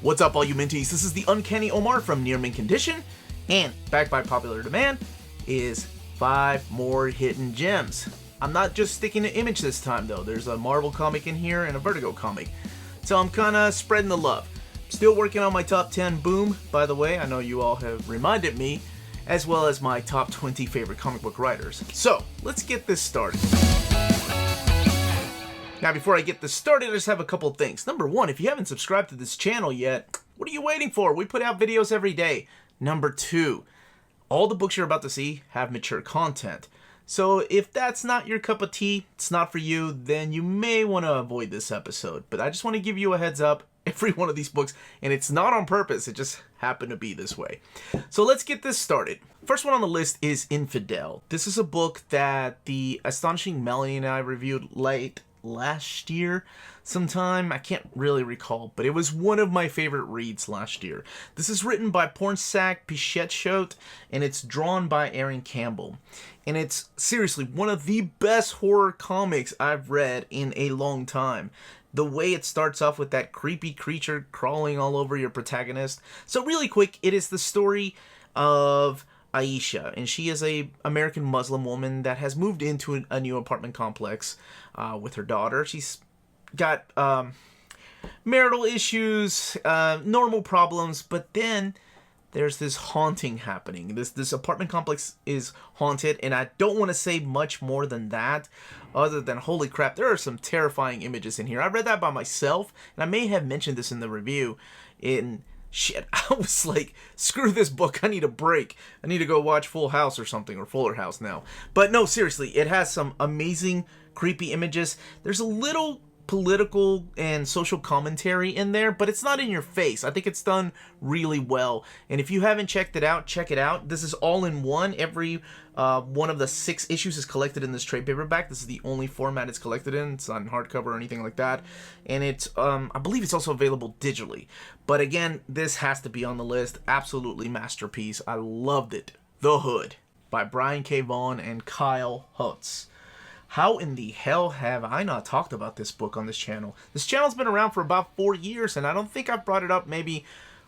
What's up, all you minties? This is the Uncanny Omar from Near Mint Condition, and backed by popular demand is 5 more hidden gems. I'm not just sticking to Image this time, though. There's a Marvel comic in here and a Vertigo comic, so I'm kind of spreading the love. Still working on my top 10 boom, by the way. I know you all have reminded me, as well as my top 20 favorite comic book writers. So let's get this started. Now, before I get this started, I just have a couple things. Number one, if you haven't subscribed to this channel yet, what are you waiting for? We put out videos every day. Number two, all the books you're about to see have mature content. So if that's not your cup of tea, it's not for you, then you may want to avoid this episode. But I just want to give you a heads up, every one of these books, and it's not on purpose, it just happened to be this way. So let's get this started. First one on the list is Infidel. This is a book that the astonishing Melanie and I reviewed late last year sometime. I can't really recall, but it was one of my favorite reads last year. This is written by Pornsak Pichetshote, and it's drawn by Aaron Campbell. And it's seriously one of the best horror comics I've read in a long time. The way it starts off with that creepy creature crawling all over your protagonist. So really quick, it is the story of Aisha, and she is a American Muslim woman that has moved into a new apartment complex with her daughter. She's got marital issues, normal problems, but then there's this haunting happening. This apartment complex is haunted, and I don't want to say much more than that, other than holy crap, there are some terrifying images in here. I read that by myself, and I may have mentioned this in the review. Shit, I was like, screw this book, I need a break. I need to go watch Full House or something, or Fuller House now. But no, seriously, it has some amazing, creepy images. There's a little political and social commentary in there, but it's not in your face. I think it's done really well. And if you haven't checked it out, check it out. This is all in one. Every one of the 6 issues is collected in this trade paperback. This is the only format it's collected in. It's not in hardcover or anything like that. And it's, I believe it's also available digitally. But again, this has to be on the list. Absolutely masterpiece. I loved it. The Hood by Brian K. Vaughan and Kyle Hotz. How in the hell have I not talked about this book on this channel? This channel's been around for about 4 years, and I don't think I've brought it up maybe,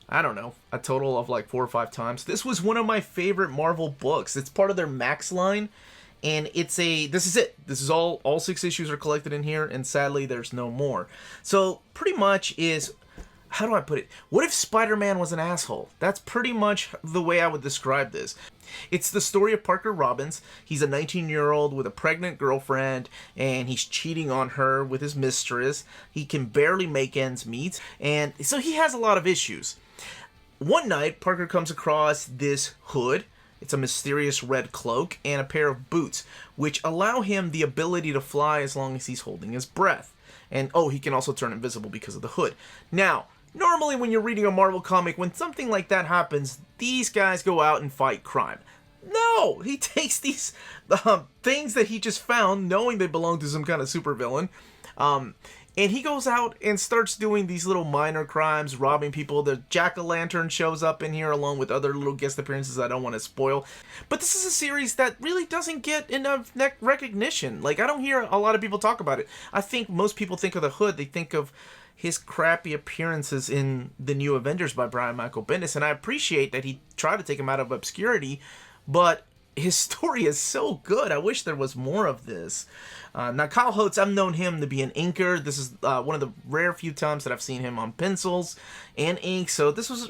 I don't know, a total of like 4 or 5 times. This was one of my favorite Marvel books. It's part of their Max line, and this is it. This is all 6 issues are collected in here, and sadly there's no more. So pretty much is, how do I put it? What if Spider-Man was an asshole? That's pretty much the way I would describe this. It's the story of Parker Robbins. He's a 19-year-old with a pregnant girlfriend, and he's cheating on her with his mistress. He can barely make ends meet, and so he has a lot of issues. One night, Parker comes across this hood. It's a mysterious red cloak and a pair of boots, which allow him the ability to fly as long as he's holding his breath. And, oh, he can also turn invisible because of the hood. Now, normally when you're reading a Marvel comic, when something like that happens, these guys go out and fight crime. No! He takes these things that he just found, knowing they belong to some kind of supervillain, and he goes out and starts doing these little minor crimes, robbing people. The Jack-o'-lantern shows up in here along with other little guest appearances I don't want to spoil. But this is a series that really doesn't get enough recognition. Like, I don't hear a lot of people talk about it. I think most people think of the Hood, they think of his crappy appearances in the New Avengers by Brian Michael Bendis, and I appreciate that he tried to take him out of obscurity, but his story is so good. I wish there was more of this. Now, Kyle Hotz, I've known him to be an inker. This is one of the rare few times that I've seen him on pencils and ink, so this was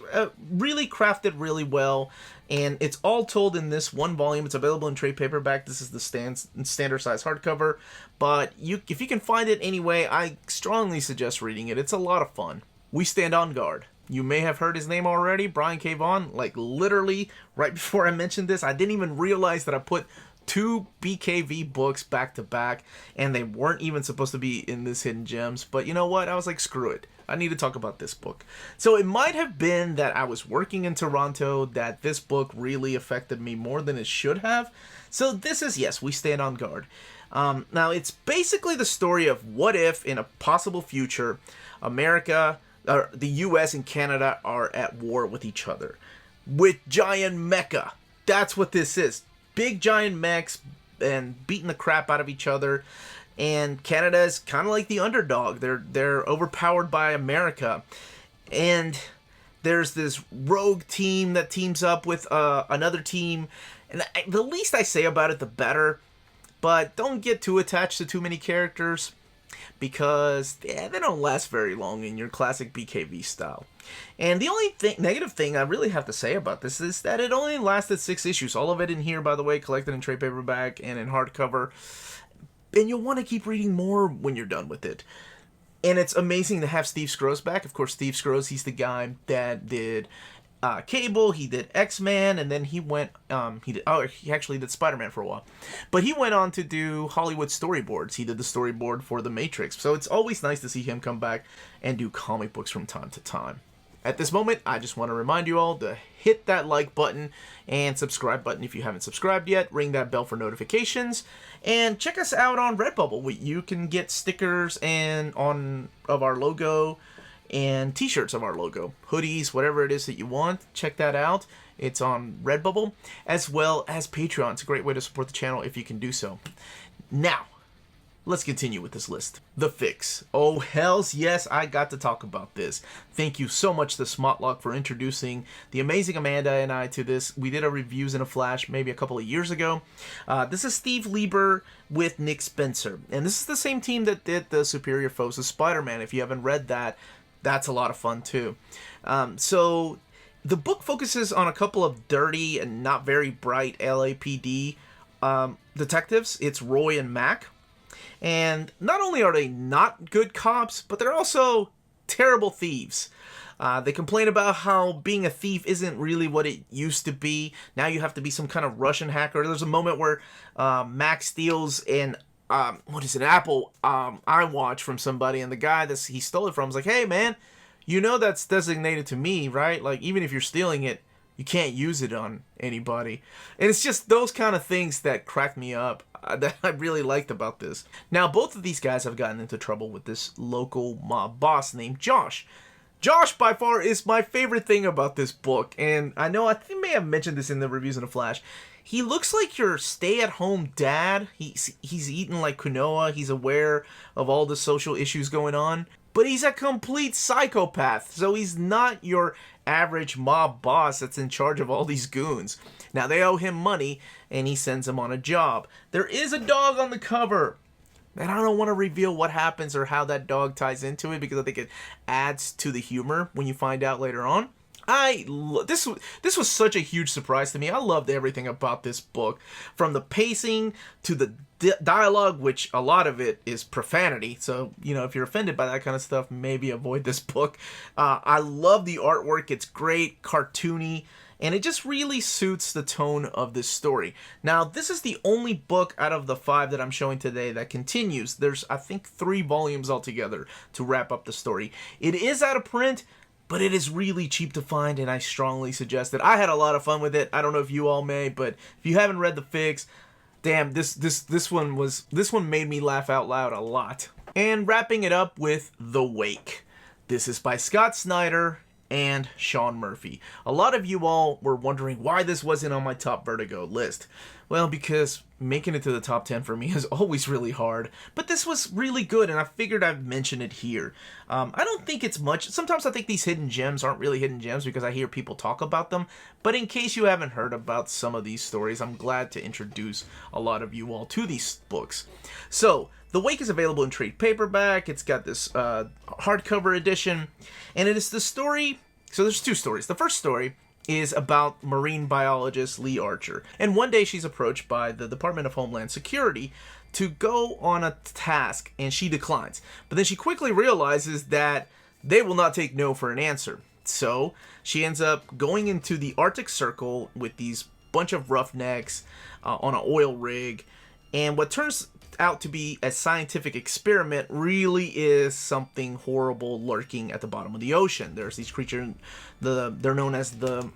really crafted really well, and it's all told in this one volume. It's available in trade paperback. This is the standard size hardcover, but if you can find it anyway, I strongly suggest reading it. It's a lot of fun. We Stand on Guard. You may have heard his name already, Brian K. Vaughan. Like, literally, right before I mentioned this, I didn't even realize that I put 2 BKV books back to back, and they weren't even supposed to be in this Hidden Gems. But you know what? I was like, screw it. I need to talk about this book. So it might have been that I was working in Toronto that this book really affected me more than it should have. So this is, yes, We Stand on Guard. Now, it's basically the story of what if, in a possible future, America, or the US and Canada are at war with each other. With giant mecha. That's what this is. Big giant mechs and beating the crap out of each other. And Canada is kind of like the underdog. They're overpowered by America. And there's this rogue team that teams up with another team. And the least I say about it, the better. But don't get too attached to too many characters, because they don't last very long in your classic BKV style. And the only negative thing I really have to say about this is that it only lasted 6 issues. All of it in here, by the way, collected in trade paperback and in hardcover. And you'll want to keep reading more when you're done with it. And it's amazing to have Steve Skroce back. Of course, Steve Skroce, he's the guy that did Cable, he did X-Men, and then he went, he actually did Spider-Man for a while. But he went on to do Hollywood storyboards. He did the storyboard for The Matrix. So it's always nice to see him come back and do comic books from time to time. At this moment, I just want to remind you all to hit that like button and subscribe button if you haven't subscribed yet. Ring that bell for notifications. And check us out on Redbubble. You can get stickers of our logo and t-shirts of our logo, hoodies, whatever it is that you want. Check that out. It's on Redbubble, as well as Patreon. It's a great way to support the channel if you can do so. Now, let's continue with this list. The Fix. Oh, hells yes, I got to talk about this. Thank you so much to Smotlock for introducing the amazing Amanda and I to this. We did our reviews in a flash maybe a couple of years ago. This is Steve Lieber with Nick Spencer. And this is the same team that did the Superior Foes of Spider-Man. If you haven't read that, that's a lot of fun too. So the book focuses on a couple of dirty and not very bright LAPD detectives. It's Roy and Mac. And not only are they not good cops, but they're also terrible thieves. They complain about how being a thief isn't really what it used to be. Now you have to be some kind of Russian hacker. There's a moment where Mac steals an Apple iWatch from somebody, and the guy that he stole it from is like, hey man, you know that's designated to me, right? Like, even if you're stealing it, you can't use it on anybody. And it's just those kind of things that crack me up, that I really liked about this. Now, both of these guys have gotten into trouble with this local mob boss named Josh. Josh, by far, is my favorite thing about this book, and I know I may have mentioned this in the reviews in a flash. He looks like your stay-at-home dad. He's eating like quinoa. He's aware of all the social issues going on. But he's a complete psychopath. So he's not your average mob boss that's in charge of all these goons. Now, they owe him money, and he sends them on a job. There is a dog on the cover. And I don't want to reveal what happens or how that dog ties into it, because I think it adds to the humor when you find out later on. This was such a huge surprise to me. I loved everything about this book, from the pacing to the dialogue, which a lot of it is profanity. So, you know, if you're offended by that kind of stuff, maybe avoid this book. I love the artwork. It's great, cartoony, and it just really suits the tone of this story. Now, this is the only book out of the 5 that I'm showing today that continues. There's, I think, 3 volumes altogether to wrap up the story. It is out of print, but it is really cheap to find, and I strongly suggest it. I had a lot of fun with it. I don't know if you all may, but if you haven't read The Fix, damn, this one made me laugh out loud a lot. And wrapping it up with The Wake. This is by Scott Snyder and Sean Murphy. A lot of you all were wondering why this wasn't on my top Vertigo list. Well, because making it to the top 10 for me is always really hard. But this was really good, and I figured I'd mention it here. I don't think it's much. Sometimes I think these hidden gems aren't really hidden gems because I hear people talk about them. But in case you haven't heard about some of these stories, I'm glad to introduce a lot of you all to these books. So, The Wake is available in trade paperback. It's got this hardcover edition, and it is the story. So there's 2 stories. The first story is about marine biologist Lee Archer. And one day she's approached by the Department of Homeland Security to go on a task, and she declines. But then she quickly realizes that they will not take no for an answer. So she ends up going into the Arctic Circle with these bunch of roughnecks on an oil rig. And what turns out to be a scientific experiment really is something horrible lurking at the bottom of the ocean. There's these creatures, they're known as the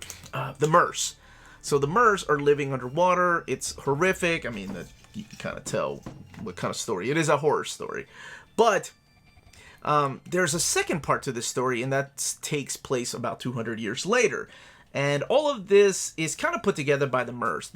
MERS. So the MERS are living underwater. It's horrific. I mean, you can kind of tell what kind of story. It is a horror story. But there's a second part to this story, and that takes place about 200 years later. And all of this is kind of put together by the MERS.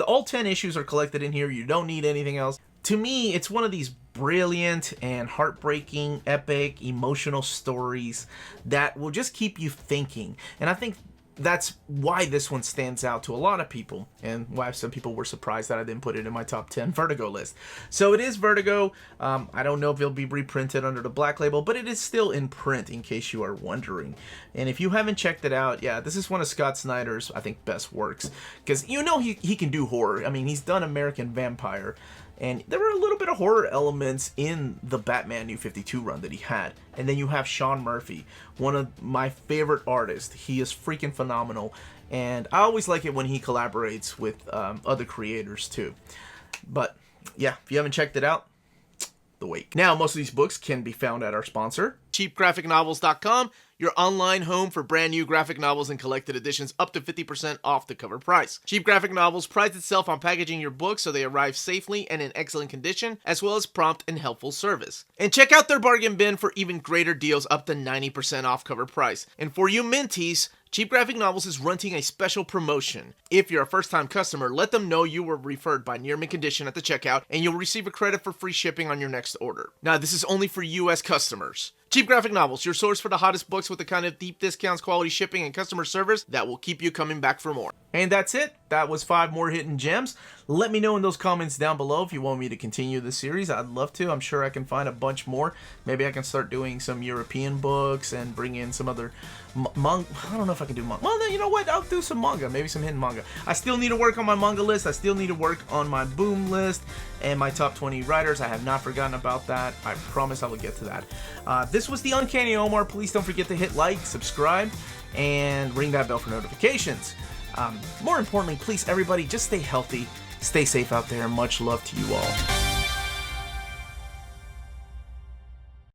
All 10 issues are collected in here. You don't need anything else. To me, it's one of these brilliant and heartbreaking, epic, emotional stories that will just keep you thinking. And I think that's why this one stands out to a lot of people, and why some people were surprised that I didn't put it in my top 10 Vertigo list. So it is Vertigo. I don't know if it'll be reprinted under the Black Label, but it is still in print, in case you are wondering. And if you haven't checked it out, yeah, this is one of Scott Snyder's, I think, best works, because you know he can do horror. I mean, he's done American Vampire, and there were a little bit of horror elements in the Batman New 52 run that he had. And then you have Sean Murphy, one of my favorite artists. He is freaking phenomenal. And I always like it when he collaborates with other creators too. But yeah, if you haven't checked it out, The Wake. Now, most of these books can be found at our sponsor, cheapgraphicnovels.com, your online home for brand new graphic novels and collected editions up to 50% off the cover price. Cheap Graphic Novels prides itself on packaging your books so they arrive safely and in excellent condition, as well as prompt and helpful service. And check out their bargain bin for even greater deals up to 90% off cover price. And for you minties, Cheap Graphic Novels is running a special promotion. If you're a first-time customer, let them know you were referred by Near Mint Condition at the checkout, and you'll receive a credit for free shipping on your next order. Now, this is only for U.S. customers. Cheap Graphic Novels, your source for the hottest books with the kind of deep discounts, quality shipping, and customer service that will keep you coming back for more. And that's it. That was 5 more hidden gems. Let me know in those comments down below if you want me to continue this series. I'd love to. I'm sure I can find a bunch more. Maybe I can start doing some European books and bring in some other manga. I don't know if I can do manga. Well, then, you know what? I'll do some manga. Maybe some hidden manga. I still need to work on my manga list. I still need to work on my boom list and my top 20 writers. I have not forgotten about that. I promise I will get to that. This was the Uncanny Omar. Please don't forget to hit like, subscribe, and ring that bell for notifications. More importantly, please, everybody, just stay healthy, stay safe out there. Much love to you all.